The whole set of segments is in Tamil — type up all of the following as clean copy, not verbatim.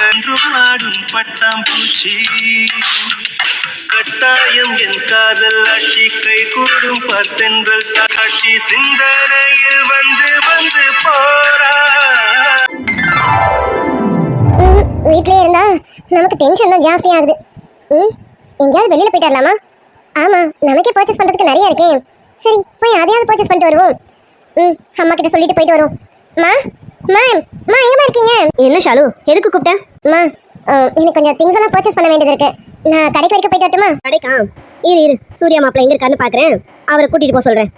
என்றும் நாடும் பட்டாம்பூச்சி கட்டாயம் என் காதல் ஆட்சி கை கூடும் பார்த்தென்றல் சாட்சி சிந்தனையில் வந்து வந்து போறா. வீட்லயே இருந்தா நமக்கு டென்ஷன் தான் ஜாஸ்தி ஆகுது. எங்கேயாவது வெளியில போயிட்டு வரலாமா? ஆமா, நமக்கே பர்ச்சேஸ் பண்றதுக்கு நிறைய இருக்கே. சரி, போய் அதையாவது பர்ச்சேஸ் பண்ணிட்டு வருவோம். அம்மா கிட்ட சொல்லிட்டு போயிட்டு வருவோம். மா எங்கம்மா இருக்கீங்க? என்ன ஷாலு, எதுக்கு கூப்பிட்டேன்? எனக்கு கொஞ்சம் திங்ஸ் எல்லாம் பர்ச்சேஸ் பண்ண வேண்டியது இருக்கு. நான் கடைக்கு வரைக்கும் போயிட்டு வரட்டுமா? கடைக்கா? இரு சூர்யா மாப்பிள்ள எங்க இருக்காருன்னு பாக்குறேன், அவரை கூட்டிட்டு போக சொல்றேன்.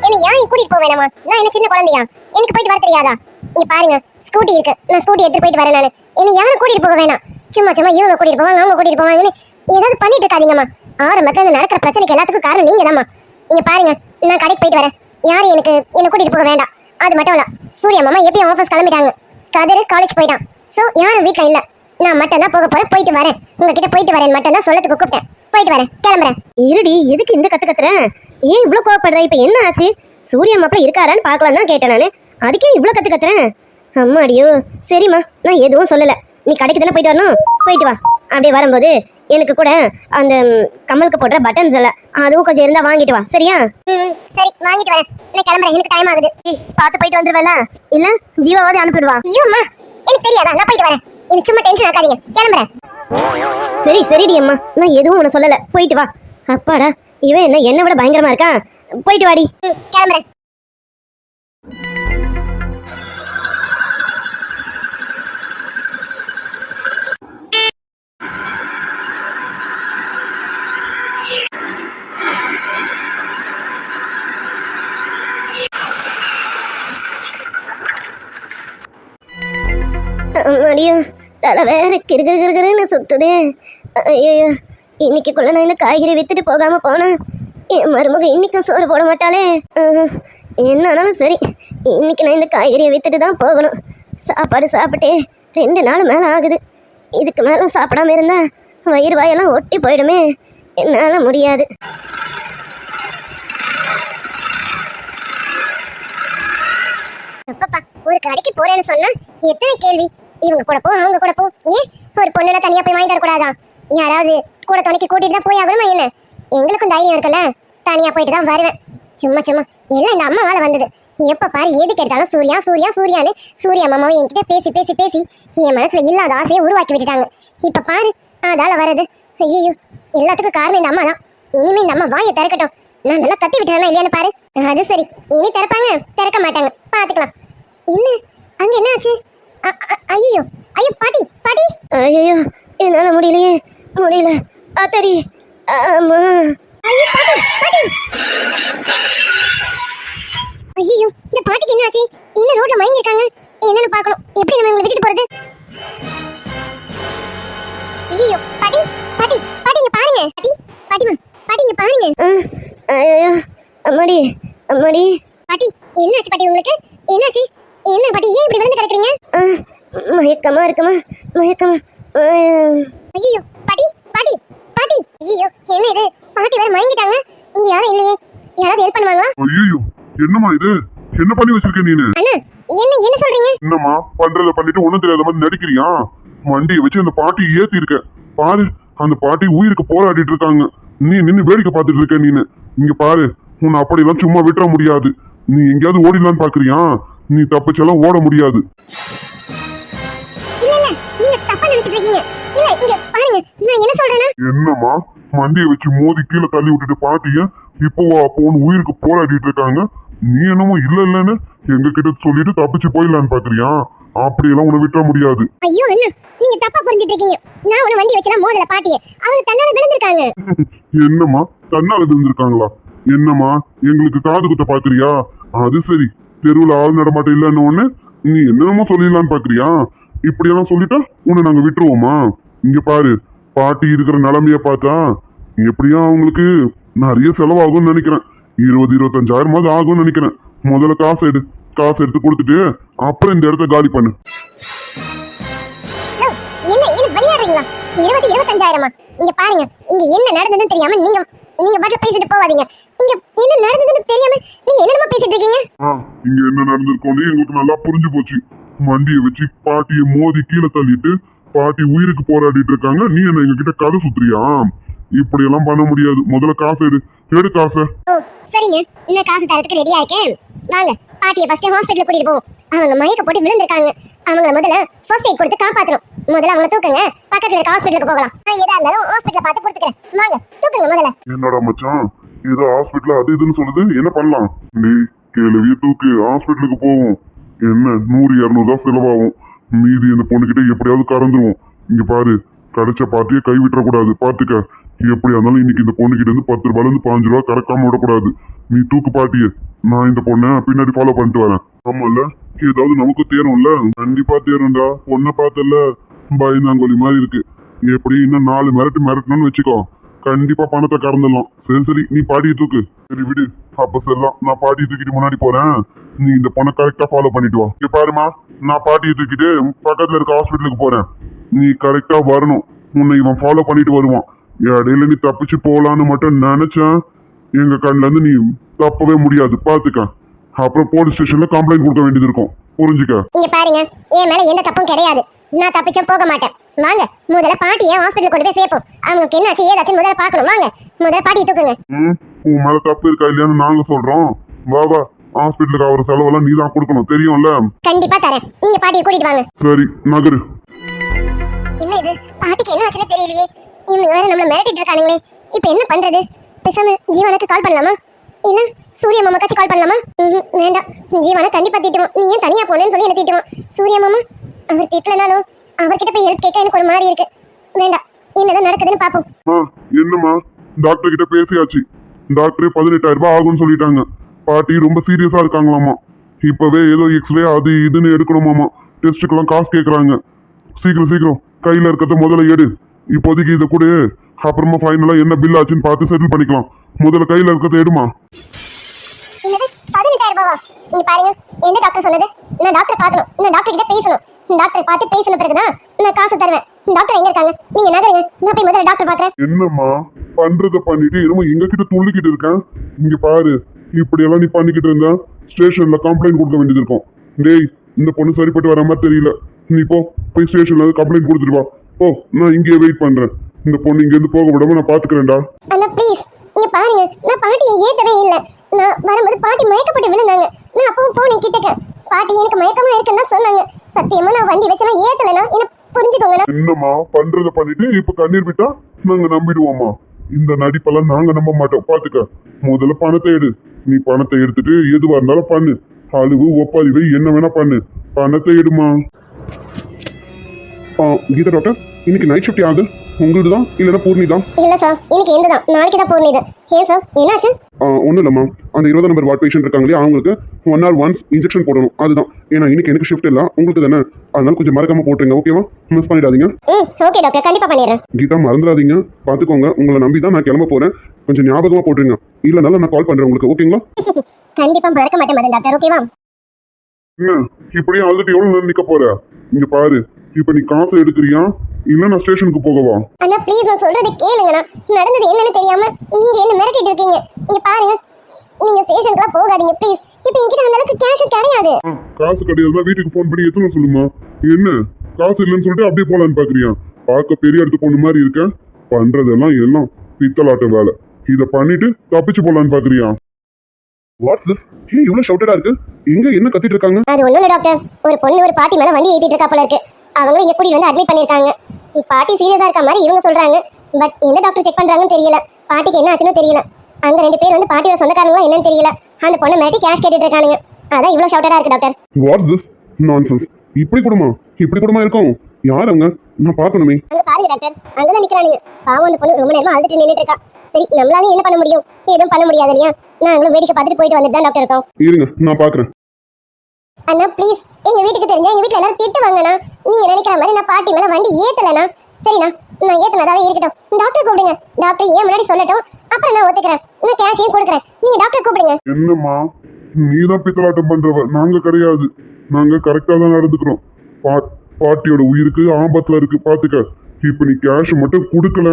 என்ன ஏன் கூட்டிட்டு போக வேணாமா? நான் என்ன சின்ன குழந்தையா? எனக்கு போயிட்டு வர தெரியாதா? இங்க பாருங்க, ஸ்கூட்டி இருக்கு, நான் ஸ்கூட்டி எடுத்து போயிட்டு வரேன். நான் என்ன யாரும் கூட்டிட்டு போக வேணாம். சும்மா இவங்க கூட்டிட்டு போவாங்க, அவங்க கூட்டிட்டு போவாங்கன்னு ஏதாவது பண்ணிட்டு இருக்காதீங்கம்மா. ஆரம்பத்துல நடக்கிற பிரச்சனைக்கு எல்லாத்துக்கும் காரணம் நீங்க தான்மா. இங்க பாருங்க, நான் கடைக்கு போயிட்டு வரேன். யாரும் என்ன கூட்டிட்டு போக வேண்டாம். அது மட்டும் இல்ல, சூர்யா மாமா எப்பயும் ஆஃபீஸ் கிளம்பிட்டாங்க, கதிர் காலேஜ் போயிட்டான். சோ யாரும் வீட்ல இல்ல, நான் மட்டும் தான் போக போறேன். போயிட்டு வரேன், உங்ககிட்ட போயிட்டு வரேன் மட்டும் தான் சொல்லத்துக்கு கூப்பிட்டேன். போயிட்டு வரேன், கிளம்புறேன். இருடி, எதுக்கு இந்த கத்துற? ஏன் இவ்வளவு கோவப்படுற? இப்ப என்ன ஆச்சு? சூர்யா மாப்பிள்ள இருக்காரான்னு பாக்கலாம் தான் கேட்டேன் நானு, அதுக்கே இவ்வளவு கத்துறேன்? அம்மாடியோ, சரிம்மா, நான் எதுவும் சொல்லல. நீ கடைக்கு தானே போயிட்டு வரணும், போயிட்டு வா. அப்படியே வரும்போது எனக்கு கூட அந்த கம்மலுக்கு போடுற பட்டன்ஸ் எல்லாம் அதுவும் கொஞ்சம் இருந்தா வாங்கிட்டு வா, சரியா? சரி, வாங்கிட்டு வரேன். நான் கிளம்புறேன், எனக்கு டைம் ஆகுது. பாத்து போயிட்டு வந்துருவேல, இல்ல ஜீவாவது அனுப்பிடுவா. ஐயோம்மா, எனக்கு தெரியாதா? நான் போயிட்டு வரேன். எனக்கு சும்மா டென்ஷன் ஆக்காதீங்க, கிளம்புறேன். சரிடி அம்மா, நான் எதுவும் உன்னை சொல்லல, போயிட்டு வா. அப்பாடா, இவன் என்ன விட பயங்கரமா இருக்கா. போயிட்டு வாடி. கிளம்புறேன். அடியோ, தலை வேற கிருகிருன்னு சுத்துதே. ஐயோ, இன்னைக்குள்ள நான் இந்த காய்கறி வித்துட்டு போகாம போனேன், என் மருமக இன்னைக்கும் சோறு போட மாட்டாளே. என்ன ஆனாலும் சரி, இன்னைக்கு நான் இந்த காய்கறியை வித்துட்டு தான் போகணும். சாப்பாடு சாப்பிட்டே 2 நாள் மேல ஆகுது. இதுக்கு மேல சாப்பிடாம இருந்தா வயிறு வாயெல்லாம் ஒட்டி போயிடுமே, என்னால முடியாது. அப்பப்பா, ஒரு கடைக்கு போறேன்னு சொன்னா எத்தனை கேள்வி. இவங்க கூட போ, அவங்க கூட போ. ஏன் ஒரு பொண்ணுனா தனியா போய் வாங்கிட்டு வரக்கூடாதா? யாராவது கூட துணைக்கு கூட்டிட்டு தான் போய் ஆகணுமா என்ன? எங்களுக்கும் தைரியம் இருக்குல்ல, தனியா போயிட்டு தான் வருவேன். சும்மா எல்லாம் இந்த அம்மாவால வந்தது. எப்ப பாரு எதுக்கு எடுத்தாலும் சூர்யான்னு சூர்யா மாமாவை என்கிட்ட பேசி என் மனசுல இல்லாத ஆசையை உருவாக்கி விட்டுட்டாங்க. இப்ப பாரு, அதால வர்றது. ஐயோ, எல்லாத்துக்கும் காரணம் இந்த அம்மா தான். இனிமே இந்த அம்மா வாயை திறக்கட்டும். நான் நல்லா கத்தி விட்டுறேன்னா இல்லையான்னு பாரு. அது சரி, இனி திறப்பாங்க, திறக்க மாட்டாங்க, பாத்துக்கலாம். என்ன அங்க என்ன ஆச்சு? ஐயோ பாட்டி, ஐயோ என்னால முடியல ஆத்தடி. அம்மா, ஐயோ பாட்டி. ஐயோ, இந்த பாட்டிக்கு என்ன ஆச்சு? இன்னும் ரோட்ல மயங்கி இருக்காங்க. என்னன்னு பார்க்கணும். எப்படி நம்ம இவங்களை விட்டுட்டு போறது? ஐயோ பாட்டி இங்க பாருங்க. பாட்டி இங்க பாருங்க. ஐயோ அம்மாடி. பாட்டி, என்னாச்சு பாட்டி? உங்களுக்கு என்னாச்சு? என்ன பாட்டி, ஏன் இப்படி விழுந்து கிடக்குறீங்க? மயக்கமா இருக்குமா? ஐயோ பாட்டி. ஐயோ, என்ன இது? பாட்டி வேற மயங்கிட்டாங்க. இங்க யாரும் இல்லையே, யாராவது ஹெல்ப் பண்ணுவாங்களா? ஐயோ, என்னம்மா இது? என்ன பண்ணி வச்சிருக்க நீனு? அண்ணா, என்ன சொல்றீங்க? என்னம்மா பண்றத பண்ணிட்டு ஒண்ணும் தெரியாத மாதிரி நடிக்கிறியா? வண்டியை வச்சு அந்த பாட்டி ஏத்தி இருக்க பாரு. அந்த பாட்டி உயிருக்கு போராடிட்டு இருக்காங்க, நீ நின்னு வேடிக்கை பார்த்துட்டு இருக்க. நீனு இங்க பாரு, உன்னை அப்படியெல்லாம் சும்மா விட்டுற முடியாது. நீ எங்கேயாவது ஓடிடலான்னு பாக்குறியா? நீ தப்பிச்செல்லாம் ஓட முடியாது. என்னம்மா, வண்டியை வச்சு மோதி கீழே தள்ளி விட்டுட்டு பாட்டிய இப்போவா அப்போன்னு உயிருக்கு போராடிட்டு இருக்காங்க. நீ என்னமோ இல்லன்னு எங்க கிட்ட சொல்லிட்டு தப்பிச்சு போயிடலான்னு பாக்குறியா? அப்படியெல்லாம் உன்னை விட்டுற முடியாது. ஐயோ அண்ணா, நீங்க தப்பா புரிஞ்சிட்டு இருக்கீங்க. நான் உன வண்டி வச்சலாம் மோதல பாட்டிய, அவங்க தன்னால விழுந்திருக்காங்க. என்னம்மா, தன்னால விழுந்திருக்காங்களா? என்னம்மா, எங்களுக்கு காது குத்த பாக்குறியா? அது சரி, தெருவுல ஆள் நடமாட்டம் இல்லன்னு ஒண்ணு நீ என்னமோ சொல்லிடலான்னு பாக்குறியா? இப்படியெல்லாம் சொல்லிட்டா உன்னை நாங்க விட்டுருவோமா? இங்க பாரு, பாட்டி இருக்கிற நிலைமைய பார்த்தா எப்படியும் அவங்களுக்கு நிறைய செலவாகும்னு நினைக்கிறேன். 20-25,000 ஆகும்னு நினைக்கிறேன். முதல்ல காசு எடுத்து கொடுத்துட்டு அப்புறம் இந்த இடத்த காலி பண்ணு. விளையாடுறீங்களா? 20-25,000 இங்க பாருங்க, இங்க என்ன நடந்ததுன்னு தெரியாம நீங்க பாட்டுல பேசிட்டு போவாதீங்க. இங்க என்ன நடந்ததுன்னு தெரியாம நீங்க என்னமா பேசிட்டு இருக்கீங்க? இங்க என்ன நடந்திருக்கோன்னு எங்களுக்கு நல்லா புரிஞ்சு போச்சு. வண்டியை வச்சு பாட்டியை மோதி கீழே தள்ளிட்டு பாட்டி உயிருக்கு போராடிட்டு இருக்காங்க. நீ என்ன எங்க கிட்ட கதை சுத்துறியா? இப்படி எல்லாம் பண்ண முடியாது. முதல்ல காசு எடு காசை. ஓ சரிங்க, இன்னும் காசு தரத்துக்கு ரெடியா இருக்கேன். வாங்க பாட்டியை ஃபர்ஸ்ட் ஹாஸ்பிட்டல் கூட்டிட்டு போவோம். அவங்க மயக்க போட்டு விழுந்திருக்காங்க. அவங்கள முதல்ல ஃபர்ஸ்ட் எய்ட் கொடுத்து காப்பாத்தணும். முதல்ல அவங்கள தூக்குங்க, பக்கத்துல இருக்க ஹாஸ்பிட்டலுக்கு போகலாம். நான் எதா இருந்தாலும் ஹாஸ்பிட்டல பார்த்து கொடுத்துக்கிறேன். வாங்க தூக்குங்க முதல்ல. என்னடா மச்சான் ஏதோ ஹாஸ்பிட்டல் அது இதுன்னு சொல்லுது, என்ன பண்ணலாம்? நீ கேள்வியை தூக்கு, ஹாஸ்பிட்டலுக்கு போவோம். என்ன 100-200 தான் செலவாகும். மீதி இந்த பொண்ணுகிட்ட எப்படியாவது கறந்துருவோம். இங்க பாரு, கிடைச்ச பாட்டியை கை விட்டுறக்கூடாது. பாத்துக்க, எப்படியா இருந்தாலும் இன்னைக்கு இந்த பொண்ணுகிட்ட இருந்து 10 ரூபாயில இருந்து 5 ரூபா கறக்காம விடக்கூடாது. நீ தூக்கு பாட்டிய, நான் இந்த பொண்ணை பின்னாடி ஃபாலோ பண்ணிட்டு வரேன். ஆமால, ஏதாவது நமக்கு தேரும்ல. கண்டிப்பா தேரும்டா. பொண்ணை பார்த்தல பயந்தாங்கொலி மாதிரி இருக்கு. எப்படி இன்னும் 4 மிரட்டணும்னு வச்சுக்கோ, கண்டிப்பா பணத்தை கறந்துடலாம். சரி நீ பாட்டியை தூக்கு. சரி விடு, அப்ப சரிலாம். நான் பாட்டியை தூக்கிட்டு முன்னாடி போறேன். நீ இந்த பொண்ணை கரெக்டா ஃபாலோ பண்ணிட்டு வா. இங்க பாருமா, நான் பாட்டியை தூக்கிட்டு பக்கத்துல இருக்க ஹாஸ்பிட்டலுக்கு போறேன். நீ கரெக்டா வரணும். உன்னை இவன் ஃபாலோ பண்ணிட்டு வருவான். இடையில நீ தப்பிச்சு போலான்னு மட்டும் நினைச்சேன், எங்க கண்ணுல இருந்து நீ தப்பவே முடியாது. பாத்துக்க, அப்புறம் போலீஸ் ஸ்டேஷன்ல கம்ப்ளைண்ட் கொடுக்க வேண்டியது இருக்கும். புரிஞ்சுக்க. இங்க பாருங்க, என் மேல எந்த தப்பும் கிடையாது. நான் தப்பிச்சா போக மாட்டேன். வாங்க முதல்ல பாட்டியை ஹாஸ்பிட்டல் கொண்டு போய் சேர்ப்போம். அவங்களுக்கு என்னாச்சு ஏதாச்சும் முதல்ல பார்க்கணும். வாங்க முதல்ல பாட்டியை தூக்குங்க. உன் மேல தப்பு இருக்கா இல்லையான்னு நாங்க சொல்றோம். வா ஹாஸ்பிட்டலுக்கு அவர் செலவெல்லாம் நீ தான் கொடுக்கணும், தெரியும்ல? கண்டிப்பா தரேன். நீங்க பாட்டியை கூட்டிட்டு வாங்க. சரி நகரு. என்ன இது, பாட்டிக்கு என்ன ஆச்சுன்னு தெரியலையே. இவங்க வேற நம்மள மிரட்டிட்டு இருக்கானுங்களே. இப்போ என்ன பண்றது? பேசாம ஜீவனுக்கு கால் பண்ணலாமா, இல்ல சூரிய மாமாக்காச்சும் கால் பண்ணலாமா? வேண்டாம், ஜீவனை கண்டிப்பா திட்டுவோம். நீ ஏன் தனியா போனேன்னு சொல்லி என்ன திட்டுவோம். சூரிய மாமா அவர் திட்டலனாலும் அவர்கிட்ட போய் ஹெல்ப் கேட்க எனக்கு ஒரு மாதிரி இருக்கு. வேண்டாம், என்னதான் நடக்குதுன்னு பாப்போம். என்னம்மா, டாக்டர் கிட்ட பேசியாச்சு. டாக்டரே 18,000 ரூபாய் ஆகும்னு சொல்லிட்டாங்க. பாட்டி ரொம்ப சீரியஸா இருக்காங்களாமா. இப்பவே ஏதோ எக்ஸ்ரே அது இதுன்னு எடுக்கணுமாமா. டெஸ்ட்டுக்கெல்லாம் காசு கேட்கறாங்க. சீக்கிரம் கையில இருக்கிறத முதல்ல எடு. இப்போதைக்கு இதை கூட, அப்புறமா ஃபைனலா என்ன பில் ஆச்சுன்னு பார்த்து செட்டில் பண்ணிக்கலாம். முதல்ல கையில இருக்கிறத எடுமா. என்னது 18,000 ரூபாவா? நீங்க பாருங்க, எந்த டாக்டர் சொன்னது? நான் டாக்டர் பார்க்கணும். நான் டாக்டர் கிட்ட பேசணும். டாக்டர் பார்த்து பேசின பிறகுதான் நான் காசு தருவேன். டாக்டர் எங்க இருக்காங்க? நீங்க நகருங்க, நான் போய் முதல்ல டாக்டர் பார்க்கறேன். என்னம்மா பண்றத பண்ணிட்டு என்னமோ எங்க கிட்ட துள்ளிக்கிட்டு இருக்கேன். இங்க பாரு, இப்படி எல்லாம் நீ பண்ணிக்கிட்டு இருந்தா ஸ்டேஷன்ல கம்ப்ளைண்ட் கொடுக்க வேண்டியது இருக்கும். டேய், இந்த பொண்ணு சரிப்பட்டு வர மாதிரி தெரியல. நீ போய் ஸ்டேஷன்ல கம்ப்ளைண்ட் கொடுத்துட்டு வா. ஓ, நான் இங்கேயே வெயிட் பண்றேன். இந்த பொண்ணு இங்க இருந்து போக விடாம நான் பாத்துக்கிறேன்டா. அண்ணா ப்ளீஸ், இங்க பாருங்க, நான் பாட்டியை ஏத்தவே இல்லை. நான் வரும்போது பாட்டி மயக்கப்பட்டு விழுந்தாங்க. நான் அப்பவும் போனேன் கிட்டக்க. பாட்டி எனக்கு மயக்கமா இருக்குன்னு தான் சொன்னாங்க. சத்தியமா நான் வண்டி வச்செல்லாம் ஏத்தலைனா என்ன புரிஞ்சுக்கோங்க. என்னம்மா பண்றத பண்ணிட்டு இப்ப கண்ணீர் விட்டா நாங்க நம்பிடுவோமா? இந்த நடிப்பெல்லாம் நாங்க நம்ப மாட்டோம். பாத்துக்க, முதல்ல பணத்தை எடு. நீ பணத்தை எடுத்துட்டு எதுவா இருந்தாலும் பண்ணு. அழுவு ஒப்பாதிவை என்ன வேணா பண்ணு. பணத்தை எடுமா. கீதா டாக்டர், இன்னைக்கு நைட் ஷிஃப்ட் யாரு? உங்களுக்கு தான் இல்லைன்னா பூர்ணி தான்? இல்ல சார், இன்னைக்கு எந்த தான், நாளைக்கு தான் பூர்ணி தான். ஏன் சார், என்னாச்சு? ஒன்றும் இல்லைம்மா, அந்த 20 நம்பர் வார்டு பேஷண்ட் இருக்காங்க இல்லையா, அவங்களுக்கு 1 hour once இன்ஜெக்ஷன் போடணும். அதுதான். ஏன்னா இன்னைக்கு எனக்கு ஷிஃப்ட் இல்லை, உங்களுக்கு தானே. அதனால கொஞ்சம் மறக்காம போட்டுருங்க, ஓகேவா? மிஸ் பண்ணிடாதீங்க. ஓகே டாக்டர், கண்டிப்பா பண்ணிடுறேன். கீதா மறந்துடாதீங்க, பார்த்துக்கோங்க. உங்களை நம்பி தான் நான் கிளம்ப போறேன். கொஞ்சம் ஞாபகமா போட்டுருங்க. இல்லைனாலும் நான் கால் பண்றேன் உங்களுக்கு, ஓகேங்களா? கண்டிப்பா மறக்க மாட்டேன் மதன் டாக்டர், ஓகேவா? இப்படியே அழுதுட்டு எவ்வளவு நேரம் நிக்க போற? இங்க பாரு, இப்ப நீ காசு எடுக்கிறியா இல்ல நான் ஸ்டேஷனுக்கு போகவா? அண்ணா ப்ளீஸ், நான் சொல்றது கேளுங்கண்ணா. நடந்தது என்னன்னு தெரியாம நீங்க என்ன மிரட்டிட்டு இருக்கீங்க. இங்க பாருங்க, நீங்க ஸ்டேஷனுக்குலாம் போகாதீங்க ப்ளீஸ். இப்போ என்கிட்ட அந்த அளவுக்கு கேஷ் கிடையாது. காசு கிடையாதுன்னா வீட்டுக்கு போன் பண்ணி எத்தனை சொல்லுமா? என்ன காசு இல்லைன்னு சொல்லிட்டு அப்படியே போலான்னு பாக்குறியா? பார்க்க பெரிய இடத்து பொண்ணு மாதிரி இருக்க. பண்றதெல்லாம் எல்லாம் பித்தலாட்ட வேலை. இத பண்ணிட்டு தப்பிச்சு போலான்னு பாக்குறியா? Watts this? ஏன் இவ்வளவு ஷவுட்டடா இருக்கு? எங்க என்ன கத்திட்டு இருக்காங்க? அது ஒண்ணும் இல்ல டாக்டர், ஒரு பொண்ணு ஒரு பாட்டி மேல வண்டி ஏத்திட்டு இருக்கா போல இருக்கு. அவங்களும் இங்க கூட்டிட்டு வந்து அட்மிட் பண்ணிருக்காங்க. பாட்டி சீரியஸா இருக்க மாதிரி இவங்க சொல்றாங்க. பட் எந்த டாக்டர் செக் பண்றாங்கன்னு தெரியல. பாட்டிக்கு என்ன ஆச்சுன்னு தெரியல. அங்க 2 பேர் வந்து பாட்டியோட சொந்தக்காரங்களா என்னன்னு தெரியல. அந்த பொண்ணை மிரட்டி கேஷ் கேட்டுட்டு இருக்கானுங்க. அதான் இவ்வளவு ஷவுட்டடா இருக்கு டாக்டர். Watts this nonsense? இப்படி கூடமா இருக்கும்? யார் அவங்க? நான் பார்க்கணுமே. அங்க பாருங்க டாக்டர், அங்கதான் நிக்கிறானுங்க. பாவம், அந்த பொண்ணு ரொம்ப நேரமா அழுதுட்டு நின்னுட்டு இருக்கா. சரி, நம்மளால என்ன பண்ண முடியும்? எதுவும் பண்ண முடியாது இல்லையா? நாங்களும் வேடிக்கை பார்த்துட்டு போயிட்டு வந்துட்டு தான் டாக்டர் இருக்கோம். இருங்க, நான் பாக்குறேன். அண்ணா ப்ளீஸ், எங்க வீட்டுக்கு தெரிஞ்சா எங்க வீட்டுல எல்லாரும் திட்டுவாங்கண்ணா. நீங்க நினைக்கிற மாதிரி நான் பாட்டி மேல வண்டி ஏத்தலண்ணா. சரிண்ணா, நான் ஏத்தனதாவே இருக்கட்டும். டாக்டர் கூப்பிடுங்க. டாக்டர் ஏன் முன்னாடி சொல்லட்டும், அப்புறம் நான் ஒத்துக்கிறேன். நான் கேஷையும் கொடுக்குறேன். நீங்க டாக்டர் கூப்பிடுங்க. என்னம்மா, நீதான் பித்தலாட்டம் பண்றவ, நாங்க கிடையாது. நாங்க கரெக்டா தான் நடந்துக்கிறோம். பாட்டியோட உயிருக்கு ஆபத்துல இருக்கு, பாத்துக்க. இப்ப நீ கேஷ் மட்டும் கொடுக்கல.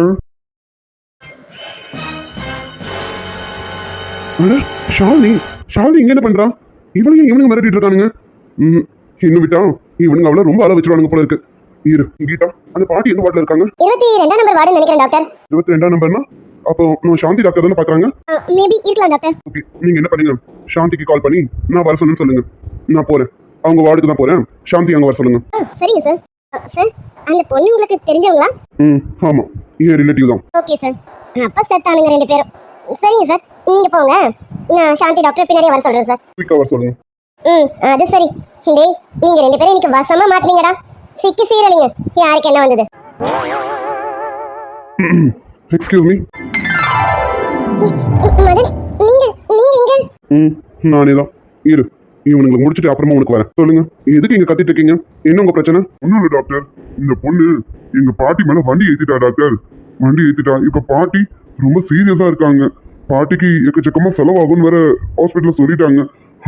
ஷாலினி இங்க என்ன பண்றா? இவனுங்க மிரட்டிட்டு இருக்கானுங்க. இன்னும் விட்டா இவனுங்க அவளை ரொம்ப அளவு வச்சிருவானுங்க போல இருக்கு. இரு கீதா, அந்த பாட்டி எந்த வார்டில் இருக்காங்க? 22ஆம் நம்பர் வார்டுன்னு நினைக்கிறேன் டாக்டர். 22ஆம் நம்பர்னா அப்போ நம்ம சாந்தி டாக்டர் தானே பாக்குறாங்க? மேபி இருக்கலாம் டாக்டர். ஓகே, நீங்க என்ன பண்ணுங்க, சாந்திக்கு கால் பண்ணி நான் வர சொன்னு சொல்லுங்க. நான் போறேன், அவங்க வார்டுக்கு தான் போறேன். சாந்தி அங்க வர சொல்லுங்க. சரிங்க சார். சார், அந்த பொண்ணு உங்களுக்கு தெரிஞ்சவங்களா? ஆமா, ஏன் ரிலேட்டிவ் தான். Okay sir. அப்ப செத்தானுங்க 2 பேரும். சரிங்க சார், நீங்க போங்க. நான் சாந்தி டாக்டர் பின்னாடியே வர சொல்றேன் சார். குயிக்கா வர சொல்லுங்க. அது சரி. டேய், நீங்க 2 பேரும் இன்னைக்கு வசமா மாட்டீங்கடா. சிக்கி சீரலிங்க. யாருக்கு என்ன வந்தது? Excuse me. மதன், நீங்க இங்க? நானே தான். இரு, இவனுங்களை முடிச்சுட்டு அப்புறமா உனக்கு வரேன். சொல்லுங்க, எதுக்கு இங்க கத்திட்டு இருக்கீங்க? என்ன உங்க பிரச்சனை? ஒன்றும் இல்லை டாக்டர், இந்த பொண்ணு எங்க பாட்டி மேல வண்டி ஏத்திட்டா டாக்டர். வண்டி ஏத்திட்டா. இப்ப பாட்டி ரொம்ப சீரியஸா இருக்காங்க. பாட்டிக்கு எக்கச்சக்கமா செலவாகும்னு வேற ஹாஸ்பிட்டல்ல சொல்லிட்டாங்க.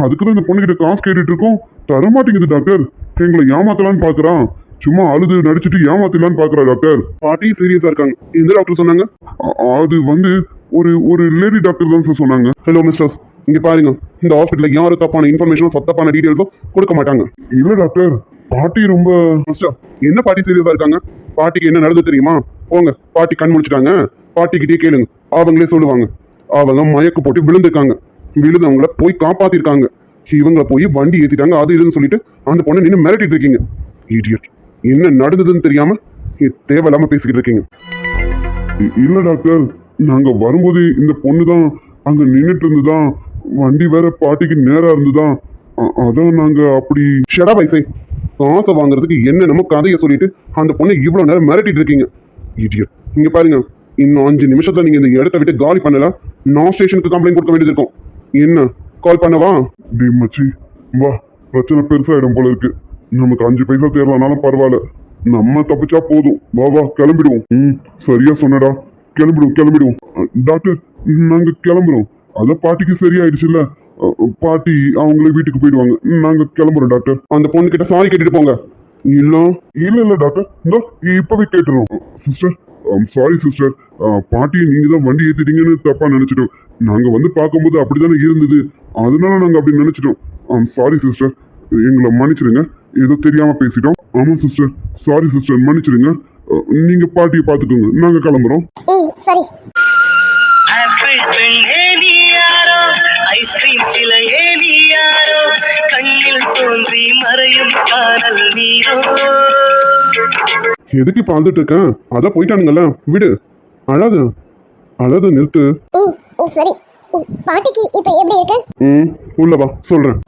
அதுக்குதான் இந்த பொண்ணு கிட்ட காசு கேட்டுட்டு இருக்கோம். தரமாட்டேங்குது டாக்டர். எங்களை ஏமாத்தலான்னு பாக்குறான். சும்மா அழுது நடிச்சுட்டு ஏமாத்தலான்னு பாக்குறா டாக்டர். பாட்டி சீரியஸா இருக்காங்க. எந்த டாக்டர் சொன்னாங்க? அது வந்து ஒரு லேடி டாக்டர் தான் சார் சொன்னாங்க. ஹலோ மிஸ்டர்ஸ், இங்க பாருங்க, இந்த ஹாஸ்பிட்டல்ல யாரும் தப்பான இன்ஃபர்மேஷனும் தப்பான டீடைல்ஸும் கொடுக்க மாட்டாங்க. இல்ல டாக்டர், பாட்டி ரொம்ப என்ன பாட்டி சீரியஸா இருக்காங்க? பாட்டிக்கு என்ன நடந்தது தெரியுமா? போங்க, பாட்டி கண் முடிச்சிட்டாங்க. பாட்டிக்கிட்டே கேளுங்க, அவங்களே சொல்லுவாங்க. அவங்க மயக்கு போட்டு விழுந்திருக்காங்க. விழுந்தவங்கள போய் காப்பாத்திருக்காங்க. இவங்களை போய் வண்டி ஏத்திட்டாங்க, அது இதுன்னு சொல்லிட்டு அந்த பொண்ணை நின்று மிரட்டிட்டு இருக்கீங்க. இடியட், என்ன நடந்ததுன்னு தெரியாம தேவையில்லாம பேசிக்கிட்டு இருக்கீங்க. இல்ல டாக்டர், நாங்க வரும்போது இந்த பொண்ணு தான் அங்க நின்றுட்டு இருந்துதான். வண்டி வேற பாட்டிக்கு நேரா இருந்துதான். அதான் நாங்க அப்படி ஷடா பைசை காசை வாங்குறதுக்கு என்னென்னமோ கதையை சொல்லிட்டு அந்த பொண்ணை இவ்வளவு நேரம் மிரட்டிட்டு இருக்கீங்க. இடியட், இங்க பாருங்க, இன்னும் 5 நிமிஷத்துல நீங்க இந்த இடத்த விட்டு காலி பண்ணல, நான் ஸ்டேஷனுக்கு கம்ப்ளைண்ட் கொடுக்க வேண்டியது இருக்கும். என்ன கால் பண்ணவா? டி மச்சி, வா, பிரச்சனை பெருசாயிடும் போல இருக்கு. நமக்கு 5 பைசா தேரலனாலும் பரவாயில்ல, நம்ம தப்பிச்சா போதும். வா வா, கிளம்பிடுவோம். சரியா சொன்னடா, கிளம்பிடுவோம். டாக்டர், நாங்க கிளம்புறோம். அதான் பாட்டிக்கு சரியாயிடுச்சுல்ல, பாட்டி அவங்களே வீட்டுக்கு போயிடுவாங்க. நாங்க கிளம்புறோம் டாக்டர். அந்த பொண்ணு கிட்ட சாரி கேட்டுட்டு போங்க. இல்ல டாக்டர், இந்த இப்பவே கேட்டுறோம். சிஸ்டர், சாரி சிஸ்டர், பாட்டியை நீங்க தான் வண்டி ஏத்திட்டீங்கன்னு தப்பா நினைச்சிட்டோம். நாங்க வந்து பார்க்கும்போது அப்படித்தானே இருந்தது, அதனால நாங்க அப்படி நினைச்சிட்டோம். சாரி சிஸ்டர், எங்களை மன்னிச்சிடுங்க, ஏதோ தெரியாம பேசிட்டோம். ஆமா சிஸ்டர், சாரி சிஸ்டர், மன்னிச்சிடுங்க. நீங்க பாட்டியை பார்த்துக்கோங்க, நாங்க கிளம்புறோம். சரி. ஆப்பிள் பெண்ணே நீ யாரோ, ஐஸ்கிரீம் சிலையே நீ யாரோ, கண்ணில் தோன்றி மறையும் காதல் நீரோ. எதுக்கு இப்ப அழுதுட்டு இருக்கேன்? அதான் போயிட்டானுங்கல்ல, விடு. அழாத நிறுத்து. சரி. பாட்டிக்கு இப்ப எப்படி இருக்கு? உள்ள வா, சொல்றேன்.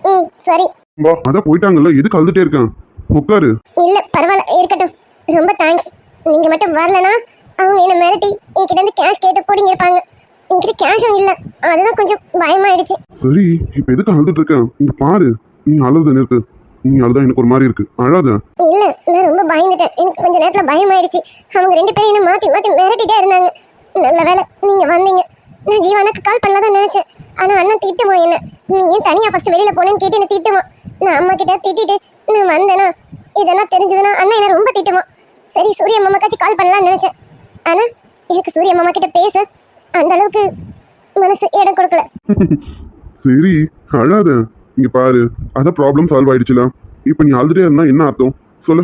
சரி. வா, அதான் போயிட்டாங்கல்ல, எதுக்கு அழுதுட்டே இருக்கேன்? உட்காரு. இல்ல பரவாயில்ல, இருக்கட்டும். ரொம்ப தேங்க்ஸ். நீங்க மட்டும் வரலனா அவங்க என்ன மிரட்டி என்கிட்ட இருந்து கேஷ் கேட்டு போடிங்க இருப்பாங்க. என்கிட்ட கேஷும் இல்ல, அதுதான் கொஞ்சம் பயமாயிடுச்சு. சரி, இப்ப எதுக்கு அழுதுட்டு இருக்கேன்? இங்க பாரு, நீ அழுத நிறுத்து. நீ அழுதா எனக்கு ஒரு மாதிரி இருக்கு, அழாத. இல்ல, நான் ரொம்ப பயந்துட்டேன். எனக்கு கொஞ்ச நேரத்துல பயமாயிடுச்சு. அவங்க 2 பேரும் என்ன மாத்தி மிரட்டிட்டே இருந்தாங்க. நல்ல வேலை நீங்க வந்தீங்க. நான் ஜீவானுக்கு கால் பண்ணலாம் நினைச்சேன். ஆனா அண்ணன் திட்டுவோம் என்ன, நீ ஏன் தனியா ஃபர்ஸ்ட் வெளியில போனேன்னு கேட்டு என்ன திட்டுவோம். நான் அம்மா கிட்ட திட்டிட்டு நான் வந்தேனா, இதெல்லாம் தெரிஞ்சதுன்னா அண்ணன் என்ன ரொம்ப திட்டுவோம். சரி, சூரிய மாமாக்காச்சும் கால் பண்ணலாம்னு நினைச்சேன். ஆனா எனக்கு சூரிய மாமா கிட்ட பேச அந்த அளவுக்கு மனசு இடம் கொடுக்கல. சரி, அழாத. இங்க பாரு, அதான் ப்ராப்ளம் சால்வ் ஆயிடுச்சுல. இப்ப நீ அழுதுட்டே இருந்தா என்ன அர்த்தம் சொல்லு?